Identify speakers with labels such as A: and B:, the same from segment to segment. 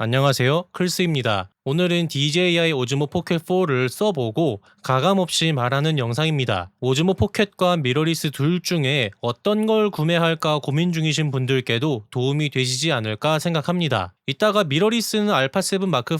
A: 안녕하세요, 클스입니다. 오늘은 DJI 오즈모 포켓 4를 써보고 가감없이 말하는 영상입니다. 오즈모 포켓과 미러리스 둘 중에 어떤 걸 구매할까 고민 중이신 분들께도 도움이 되시지 않을까 생각합니다. 이따가 미러리스는 알파 7 마크 5,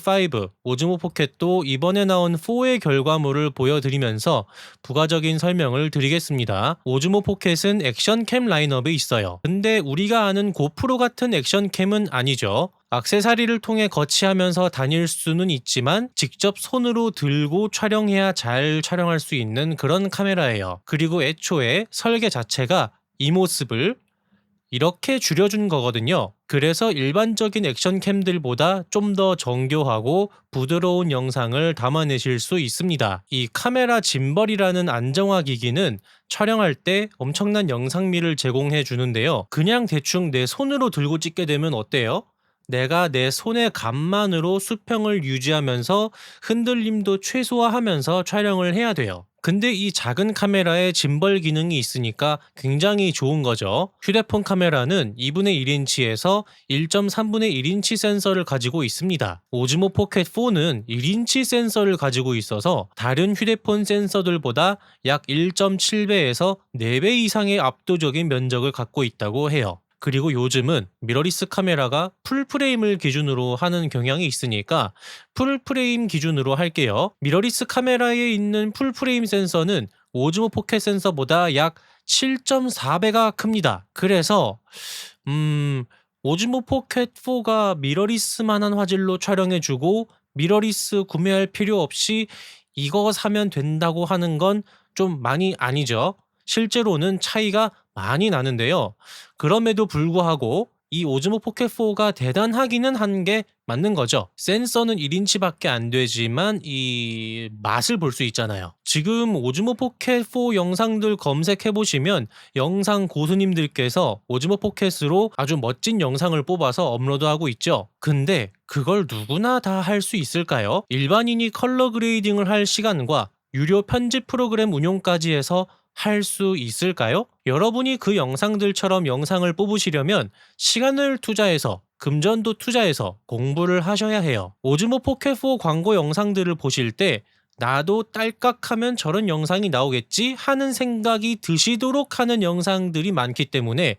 A: 오즈모 포켓도 이번에 나온 4의 결과물을 보여드리면서 부가적인 설명을 드리겠습니다. 오즈모 포켓은 액션캠 라인업에 있어요. 근데 우리가 아는 고프로 같은 액션캠은 아니죠. 액세서리를 통해 거치하면서 다닐 수는 있지만 직접 손으로 들고 촬영해야 잘 촬영할 수 있는 그런 카메라예요. 그리고 애초에 설계 자체가 이 모습을 이렇게 줄여준 거거든요. 그래서 일반적인 액션캠들보다 좀 더 정교하고 부드러운 영상을 담아내실 수 있습니다. 이 카메라 짐벌이라는 안정화 기기는 촬영할 때 엄청난 영상미를 제공해 주는데요. 그냥 대충 내 손으로 들고 찍게 되면 어때요? 내가 내 손의 감만으로 수평을 유지하면서 흔들림도 최소화하면서 촬영을 해야 돼요. 근데 이 작은 카메라에 짐벌 기능이 있으니까 굉장히 좋은 거죠. 휴대폰 카메라는 2분의 1인치에서 1.3분의 1인치 센서를 가지고 있습니다. 오즈모 포켓 4는 1인치 센서를 가지고 있어서 다른 휴대폰 센서들보다 약 1.7배에서 4배 이상의 압도적인 면적을 갖고 있다고 해요. 그리고 요즘은 미러리스 카메라가 풀프레임을 기준으로 하는 경향이 있으니까 풀프레임 기준으로 할게요. 미러리스 카메라에 있는 풀프레임 센서는 오즈모 포켓 센서보다 약 7.4배가 큽니다. 그래서 오즈모 포켓 4가 미러리스만한 화질로 촬영해주고 미러리스 구매할 필요 없이 이거 사면 된다고 하는 건 좀 많이 아니죠. 실제로는 차이가 많이 나는데요. 그럼에도 불구하고 이 오즈모 포켓 4가 대단하기는 한 게 맞는 거죠. 센서는 1인치밖에 안 되지만 이 맛을 볼 수 있잖아요. 지금 오즈모 포켓 4 영상들 검색해 보시면 영상 고수님들께서 오즈모 포켓으로 아주 멋진 영상을 뽑아서 업로드하고 있죠. 근데 그걸 누구나 다 할 수 있을까요? 일반인이 컬러 그레이딩을 할 시간과 유료 편집 프로그램 운용까지 해서 할 수 있을까요? 여러분이 그 영상들처럼 영상을 뽑으시려면 시간을 투자해서 금전도 투자해서 공부를 하셔야 해요. 오즈모 포켓 4 광고 영상들을 보실 때 나도 딸깍하면 저런 영상이 나오겠지 하는 생각이 드시도록 하는 영상들이 많기 때문에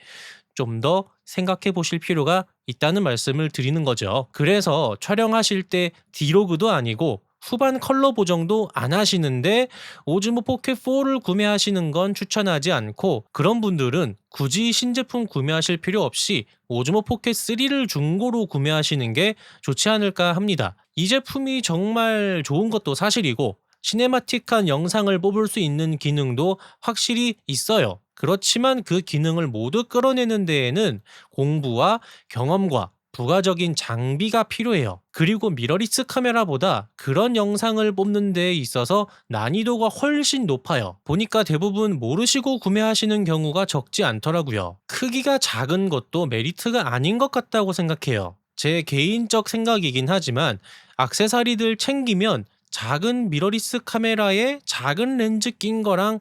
A: 좀 더 생각해 보실 필요가 있다는 말씀을 드리는 거죠. 그래서 촬영하실 때 디로그도 아니고 후반 컬러 보정도 안 하시는데 오즈모 포켓 4를 구매하시는 건 추천하지 않고, 그런 분들은 굳이 신제품 구매하실 필요 없이 오즈모 포켓 3를 중고로 구매하시는 게 좋지 않을까 합니다. 이 제품이 정말 좋은 것도 사실이고 시네마틱한 영상을 뽑을 수 있는 기능도 확실히 있어요. 그렇지만 그 기능을 모두 끌어내는 데에는 공부와 경험과 부가적인 장비가 필요해요. 그리고 미러리스 카메라보다 그런 영상을 뽑는 데에 있어서 난이도가 훨씬 높아요. 보니까 대부분 모르시고 구매하시는 경우가 적지 않더라고요. 크기가 작은 것도 메리트가 아닌 것 같다고 생각해요. 제 개인적 생각이긴 하지만 액세서리들 챙기면 작은 미러리스 카메라에 작은 렌즈 낀 거랑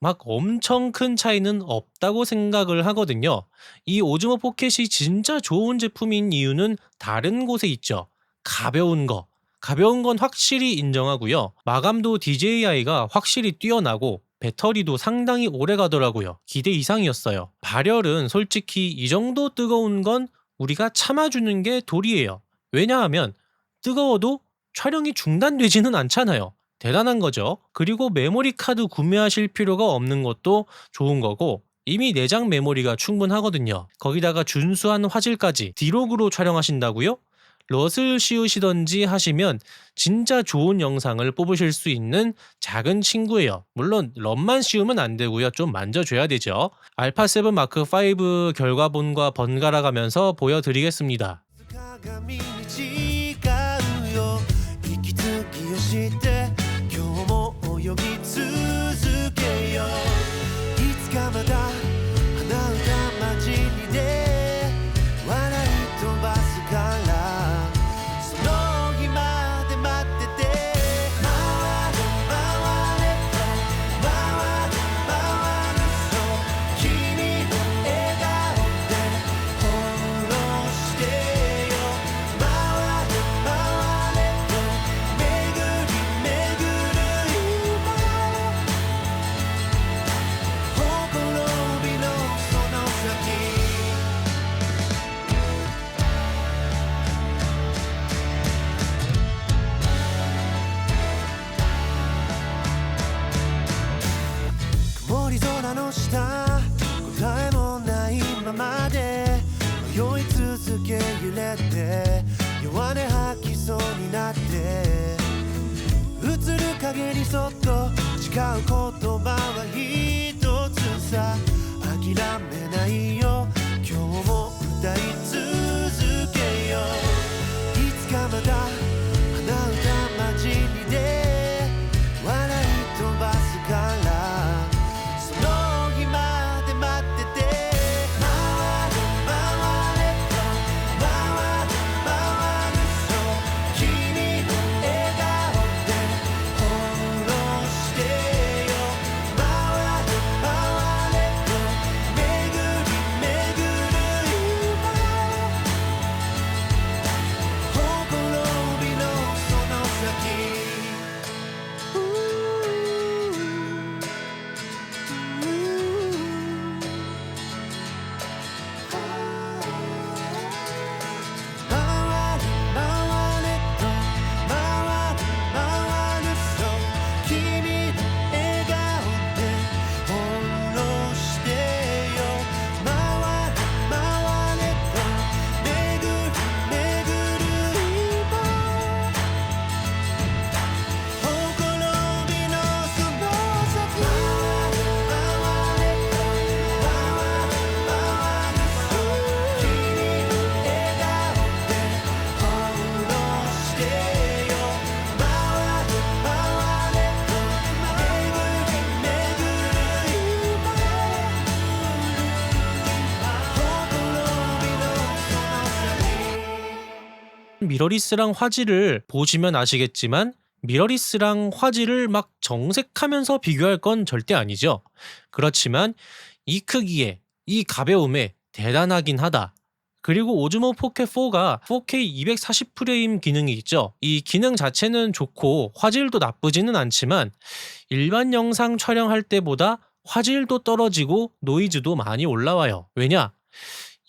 A: 막 엄청 큰 차이는 없다고 생각을 하거든요. 이 오즈모 포켓이 진짜 좋은 제품인 이유는 다른 곳에 있죠. 가벼운 거. 가벼운 건 확실히 인정하고요. 마감도 DJI가 확실히 뛰어나고 배터리도 상당히 오래 가더라고요. 기대 이상이었어요. 발열은 솔직히 이 정도 뜨거운 건 우리가 참아주는 게 도리예요. 왜냐하면 뜨거워도 촬영이 중단되지는 않잖아요. 대단한 거죠. 그리고 메모리 카드 구매하실 필요가 없는 것도 좋은 거고, 이미 내장 메모리가 충분하거든요. 거기다가 준수한 화질까지 디로그로 촬영하신다고요? 럿을 씌우시던지 하시면 진짜 좋은 영상을 뽑으실 수 있는 작은 친구예요. 물론 럿만 씌우면 안 되고요. 좀 만져줘야 되죠. 알파 7 마크 5 결과본과 번갈아 가면서 보여드리겠습니다.
B: 鏡に誓うよ息づきをして今日も泳ぎ続けよういつかまた花歌混じりで笑い飛ばすからその日まで待ってて回れ回れ回れ回るそう君の笑顔で下ろしてよ回れリゾナの下答えもないままで迷い続け揺れて弱音吐きそうになって映る影にそっと誓う言葉は一つさ諦めないよ今日も歌い続けよういつかまた鼻歌混じりで笑い飛ばすからその日まで待ってて回れ回れと回る回るそう君の笑顔で翻弄してよ回れ回れと巡り巡る今ほころびのその先回れ回れと回る回るそう君の笑顔で翻弄してよ回れ回れと巡り巡る今ほころびのその先回れ回れと回る回るそう君の笑顔で翻弄してよ回れ回れと巡り巡る今ほころびのその先
A: 미러리스랑 화질을 보시면 아시겠지만 미러리스랑 화질을 막 정색하면서 비교할 건 절대 아니죠. 그렇지만 이 크기에 이 가벼움에 대단하긴 하다. 그리고 오즈모 포켓 4가 4K 240프레임 기능이 있죠. 이 기능 자체는 좋고 화질도 나쁘지는 않지만 일반 영상 촬영할 때보다 화질도 떨어지고 노이즈도 많이 올라와요. 왜냐?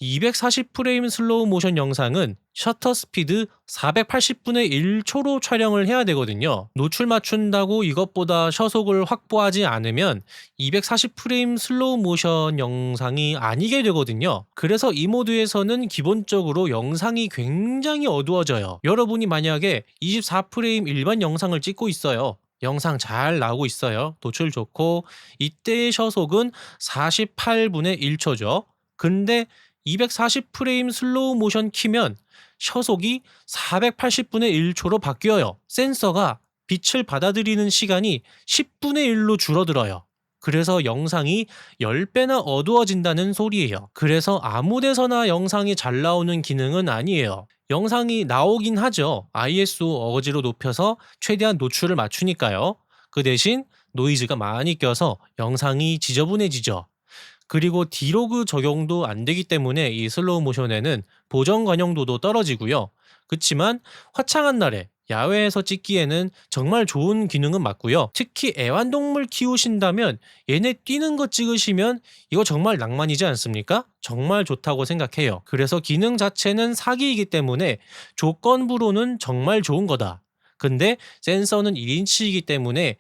A: 240프레임 슬로우 모션 영상은 셔터 스피드 480분의 1초로 촬영을 해야 되거든요. 노출 맞춘다고 이것보다 श속을 확보하지 않으면 240프레임 슬로우 모션 영상이 아니게 되거든요. 그래서 이 모드에서는 기본적으로 영상이 굉장히 어두워져요. 여러분이 만약에 24프레임 일반 영상을 찍고 있어요. 영상 잘 나오고 있어요. 노출 좋고 이때의 श속은 48분의 1초죠. 근데 240프레임 슬로우 모션 키면 श속이 480분의 1초로 바뀌어요. 센서가 빛을 받아들이는 시간이 10분의 1로 줄어들어요. 그래서 영상이 10배나 어두워진다는 소리예요. 그래서 아무 데서나 영상이 잘 나오는 기능은 아니에요. 영상이 나오긴 하죠. ISO 어거지로 높여서 최대한 노출을 맞추니까요. 그 대신 노이즈가 많이 껴서 영상이 지저분해지죠. 그리고 디로그 적용도 안 되기 때문에 이 슬로우 모션에는 보정 관용도도 떨어지고요. 그치만 화창한 날에 야외에서 찍기에는 정말 좋은 기능은 맞고요. 특히 애완동물 키우신다면 얘네 뛰는 거 찍으시면 이거 정말 낭만이지 않습니까? 정말 좋다고 생각해요. 그래서 기능 자체는 사기이기 때문에 조건부로는 정말 좋은 거다. 근데 센서는 1인치이기 때문에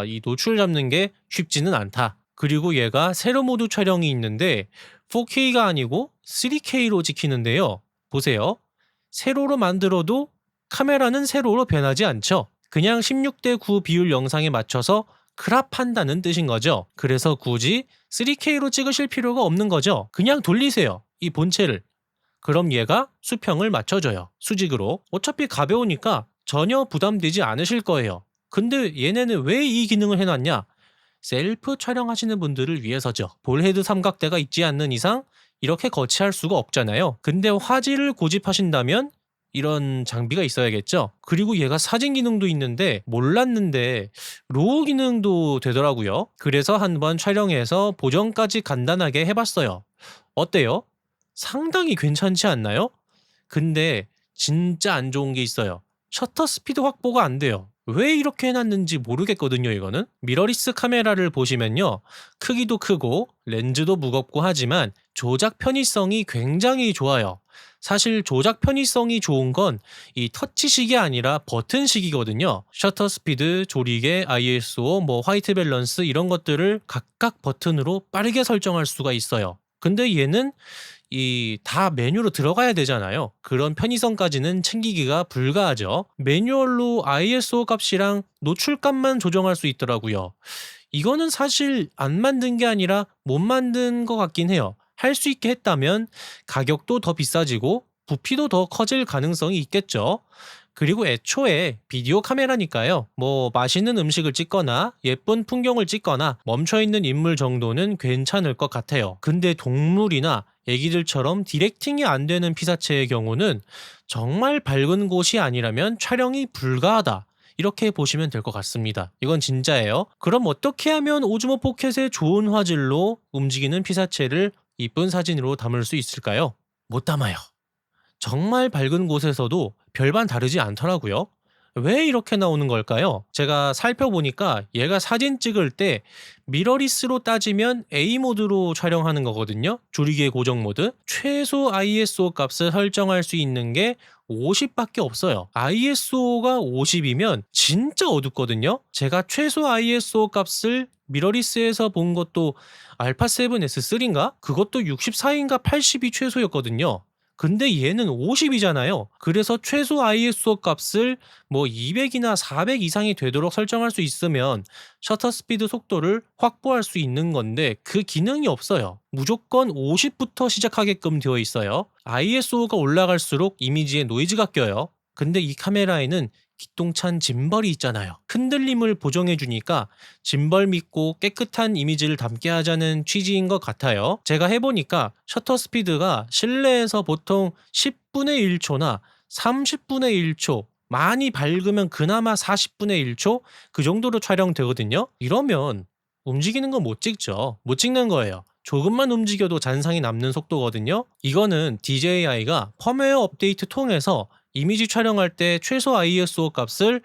A: 이 노출 잡는 게 쉽지는 않다. 그리고 얘가 세로 모드 촬영이 있는데 4K가 아니고 3K로 찍히는데요. 보세요. 세로로 만들어도 카메라는 세로로 변하지 않죠. 그냥 16대 9 비율 영상에 맞춰서 크랍한다는 뜻인 거죠. 그래서 굳이 3K로 찍으실 필요가 없는 거죠. 그냥 돌리세요. 이 본체를. 그럼 얘가 수평을 맞춰줘요. 수직으로. 어차피 가벼우니까 전혀 부담되지 않으실 거예요. 근데 얘네는 왜 이 기능을 해놨냐? 셀프 촬영하시는 분들을 위해서죠. 볼헤드 삼각대가 있지 않는 이상 이렇게 거치할 수가 없잖아요. 근데 화질을 고집하신다면 이런 장비가 있어야겠죠. 그리고 얘가 사진 기능도 있는데 몰랐는데 로우 기능도 되더라고요. 그래서 한번 촬영해서 보정까지 간단하게 해봤어요. 어때요? 상당히 괜찮지 않나요? 근데 진짜 안 좋은 게 있어요. 셔터 스피드 확보가 안 돼요. 왜 이렇게 해놨는지 모르겠거든요. 이거는 미러리스 카메라를 보시면요, 크기도 크고 렌즈도 무겁고 하지만 조작 편의성이 굉장히 좋아요. 사실 조작 편의성이 좋은 건 이 터치식이 아니라 버튼식이거든요. 셔터 스피드, 조리개, ISO, 화이트 밸런스 이런 것들을 각각 버튼으로 빠르게 설정할 수가 있어요. 근데 얘는 이 다 메뉴로 들어가야 되잖아요. 그런 편의성까지는 챙기기가 불가하죠. 매뉴얼로 ISO 값이랑 노출값만 조정할 수 있더라고요. 이거는 사실 안 만든 게 아니라 못 만든 것 같긴 해요. 할 수 있게 했다면 가격도 더 비싸지고 부피도 더 커질 가능성이 있겠죠. 그리고 애초에 비디오 카메라니까요. 맛있는 음식을 찍거나 예쁜 풍경을 찍거나 멈춰있는 인물 정도는 괜찮을 것 같아요. 근데 동물이나 애기들처럼 디렉팅이 안 되는 피사체의 경우는 정말 밝은 곳이 아니라면 촬영이 불가하다, 이렇게 보시면 될 것 같습니다. 이건 진짜예요. 그럼 어떻게 하면 오즈모 포켓의 좋은 화질로 움직이는 피사체를 이쁜 사진으로 담을 수 있을까요? 못 담아요. 정말 밝은 곳에서도 별반 다르지 않더라고요. 왜 이렇게 나오는 걸까요? 제가 살펴보니까 얘가 사진 찍을 때 미러리스로 따지면 A 모드로 촬영하는 거거든요. 조리개 고정 모드. 최소 ISO 값을 설정할 수 있는 게 50밖에 없어요. ISO가 50이면 진짜 어둡거든요. 제가 최소 ISO 값을 미러리스에서 본 것도 알파7S3인가? 그것도 64인가 80이 최소였거든요. 근데 얘는 50이잖아요. 그래서 최소 ISO 값을 200이나 400 이상이 되도록 설정할 수 있으면 셔터 스피드 속도를 확보할 수 있는 건데 그 기능이 없어요. 무조건 50부터 시작하게끔 되어 있어요. ISO가 올라갈수록 이미지에 노이즈가 껴요. 근데 이 카메라에는 기똥찬 짐벌이 있잖아요. 흔들림을 보정해주니까 짐벌 믿고 깨끗한 이미지를 담게 하자는 취지인 것 같아요. 제가 해보니까 셔터 스피드가 실내에서 보통 10분의 1초나 30분의 1초, 많이 밝으면 그나마 40분의 1초 그 정도로 촬영되거든요. 이러면 움직이는 건 못 찍죠. 못 찍는 거예요. 조금만 움직여도 잔상이 남는 속도거든요. 이거는 DJI가 펌웨어 업데이트 통해서 이미지 촬영할 때 최소 ISO 값을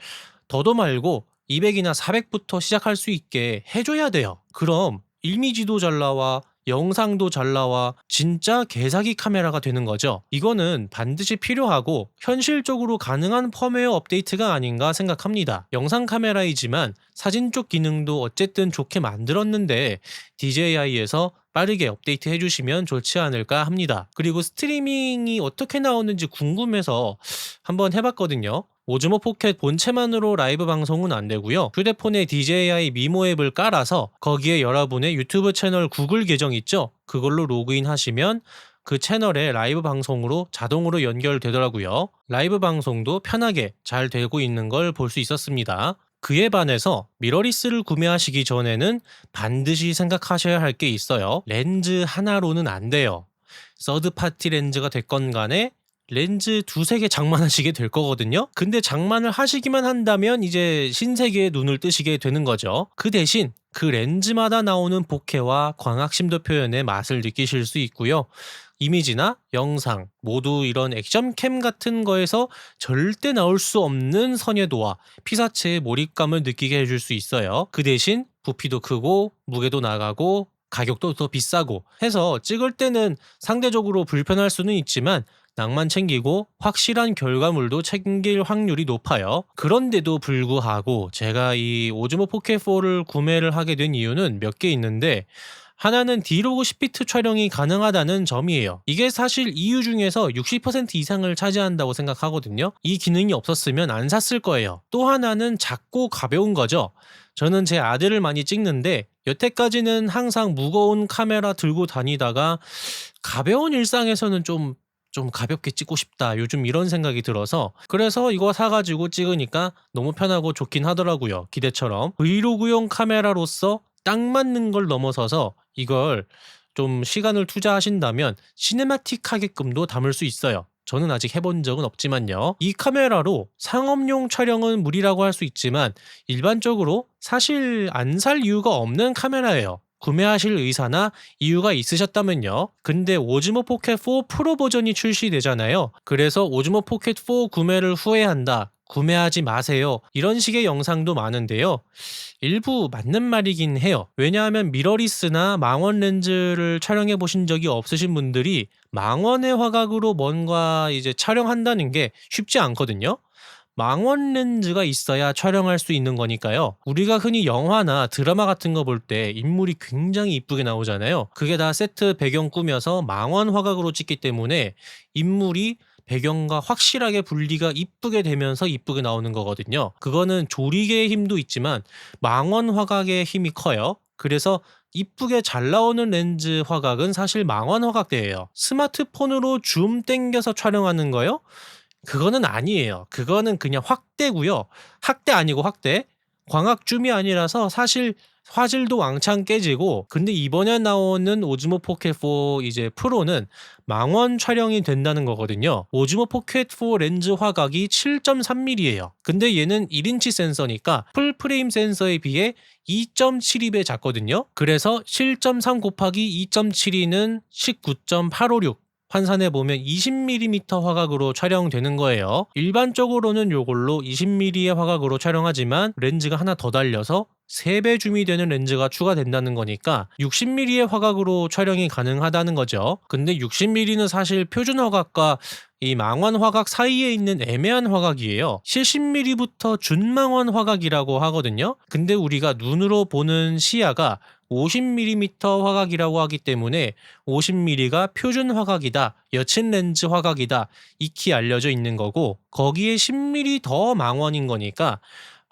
A: 더도 말고 200이나 400부터 시작할 수 있게 해줘야 돼요. 그럼 이미지도 잘 나와, 영상도 잘 나와, 진짜 개사기 카메라가 되는 거죠. 이거는 반드시 필요하고 현실적으로 가능한 펌웨어 업데이트가 아닌가 생각합니다. 영상 카메라이지만 사진 쪽 기능도 어쨌든 좋게 만들었는데 DJI에서 빠르게 업데이트 해주시면 좋지 않을까 합니다. 그리고 스트리밍이 어떻게 나오는지 궁금해서 한번 해봤거든요. 오즈모 포켓 본체만으로 라이브 방송은 안 되고요. 휴대폰에 DJI 미모 앱을 깔아서 거기에 여러분의 유튜브 채널 구글 계정 있죠? 그걸로 로그인 하시면 그 채널에 라이브 방송으로 자동으로 연결되더라고요. 라이브 방송도 편하게 잘 되고 있는 걸 볼 수 있었습니다. 그에 반해서 미러리스를 구매하시기 전에는 반드시 생각하셔야 할 게 있어요. 렌즈 하나로는 안 돼요. 서드파티 렌즈가 됐건 간에 렌즈 두세 개 장만하시게 될 거거든요. 근데 장만을 하시기만 한다면 이제 신세계의 눈을 뜨시게 되는 거죠. 그 대신 그 렌즈마다 나오는 bokeh와 광학심도 표현의 맛을 느끼실 수 있고요. 이미지나 영상 모두 이런 액션캠 같은 거에서 절대 나올 수 없는 선회도와 피사체의 몰입감을 느끼게 해줄 수 있어요. 그 대신 부피도 크고 무게도 나가고 가격도 더 비싸고 해서 찍을 때는 상대적으로 불편할 수는 있지만 낭만 챙기고 확실한 결과물도 챙길 확률이 높아요. 그런데도 불구하고 제가 이 오즈모 포켓4를 구매를 하게 된 이유는 몇 개 있는데, 하나는 D로그 10비트 촬영이 가능하다는 점이에요. 이게 사실 이유 중에서 60% 이상을 차지한다고 생각하거든요. 이 기능이 없었으면 안 샀을 거예요. 또 하나는 작고 가벼운 거죠. 저는 제 아들을 많이 찍는데 여태까지는 항상 무거운 카메라 들고 다니다가 가벼운 일상에서는 좀 가볍게 찍고 싶다, 요즘 이런 생각이 들어서 그래서 이거 사가지고 찍으니까 너무 편하고 좋긴 하더라고요. 기대처럼 브이로그용 카메라로서 딱 맞는 걸 넘어서서 이걸 좀 시간을 투자하신다면 시네마틱하게끔도 담을 수 있어요. 저는 아직 해본 적은 없지만요. 이 카메라로 상업용 촬영은 무리라고 할 수 있지만 일반적으로 사실 안 살 이유가 없는 카메라예요. 구매하실 의사나 이유가 있으셨다면요. 근데 오즈모 포켓 4 프로 버전이 출시되잖아요. 그래서 오즈모 포켓 4 구매를 후회한다, 구매하지 마세요. 이런 식의 영상도 많은데요. 일부 맞는 말이긴 해요. 왜냐하면 미러리스나 망원 렌즈를 촬영해 보신 적이 없으신 분들이 망원의 화각으로 뭔가 이제 촬영한다는 게 쉽지 않거든요. 망원 렌즈가 있어야 촬영할 수 있는 거니까요. 우리가 흔히 영화나 드라마 같은 거 볼 때 인물이 굉장히 이쁘게 나오잖아요. 그게 다 세트 배경 꾸며서 망원 화각으로 찍기 때문에 인물이 배경과 확실하게 분리가 이쁘게 되면서 이쁘게 나오는 거거든요. 그거는 조리개의 힘도 있지만 망원 화각의 힘이 커요. 그래서 이쁘게 잘 나오는 렌즈 화각은 사실 망원 화각대예요. 스마트폰으로 줌 땡겨서 촬영하는 거요? 그거는 아니에요. 그거는 그냥 확대고요. 확대 아니고 확대. 광학 줌이 아니라서 사실 화질도 왕창 깨지고, 근데 이번에 나오는 오즈모 포켓 4 이제 프로는 망원 촬영이 된다는 거거든요. 오즈모 포켓 4 렌즈 화각이 7.3mm예요. 근데 얘는 1인치 센서니까 풀프레임 센서에 비해 2.72배 작거든요. 그래서 7.3 곱하기 2.72는 19.856. 환산해 보면 20mm 화각으로 촬영되는 거예요. 일반적으로는 요걸로 20mm의 화각으로 촬영하지만 렌즈가 하나 더 달려서 3배 줌이 되는 렌즈가 추가된다는 거니까 60mm의 화각으로 촬영이 가능하다는 거죠. 근데 60mm는 사실 표준 화각과 이 망원 화각 사이에 있는 애매한 화각이에요. 70mm부터 준망원 화각이라고 하거든요. 근데 우리가 눈으로 보는 시야가 50mm 화각이라고 하기 때문에 50mm가 표준 화각이다, 여친 렌즈 화각이다, 익히 알려져 있는 거고, 거기에 10mm 더 망원인 거니까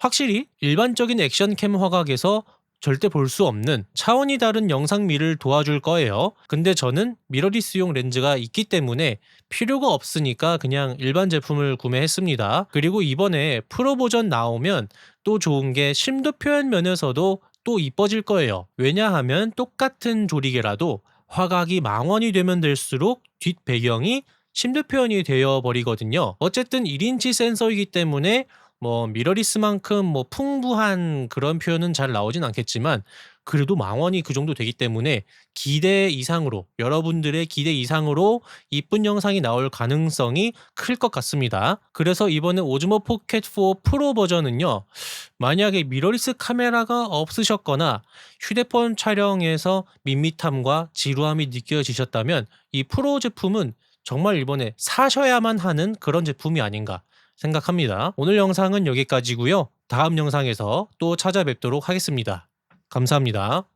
A: 확실히 일반적인 액션캠 화각에서 절대 볼 수 없는 차원이 다른 영상미를 도와줄 거예요. 근데 저는 미러리스용 렌즈가 있기 때문에 필요가 없으니까 그냥 일반 제품을 구매했습니다. 그리고 이번에 프로 버전 나오면 또 좋은 게 심도 표현 면에서도 또 이뻐질 거예요. 왜냐하면 똑같은 조리개라도 화각이 망원이 되면 될수록 뒷 배경이 심도 표현이 되어 버리거든요. 어쨌든 1인치 센서이기 때문에 미러리스만큼 풍부한 그런 표현은 잘 나오진 않겠지만, 그래도 망원이 그 정도 되기 때문에 기대 이상으로, 여러분들의 기대 이상으로 이쁜 영상이 나올 가능성이 클 것 같습니다. 그래서 이번에 오즈모 포켓 4 프로 버전은요, 만약에 미러리스 카메라가 없으셨거나 휴대폰 촬영에서 밋밋함과 지루함이 느껴지셨다면 이 프로 제품은 정말 이번에 사셔야만 하는 그런 제품이 아닌가 생각합니다. 오늘 영상은 여기까지고요. 다음 영상에서 또 찾아뵙도록 하겠습니다. 감사합니다.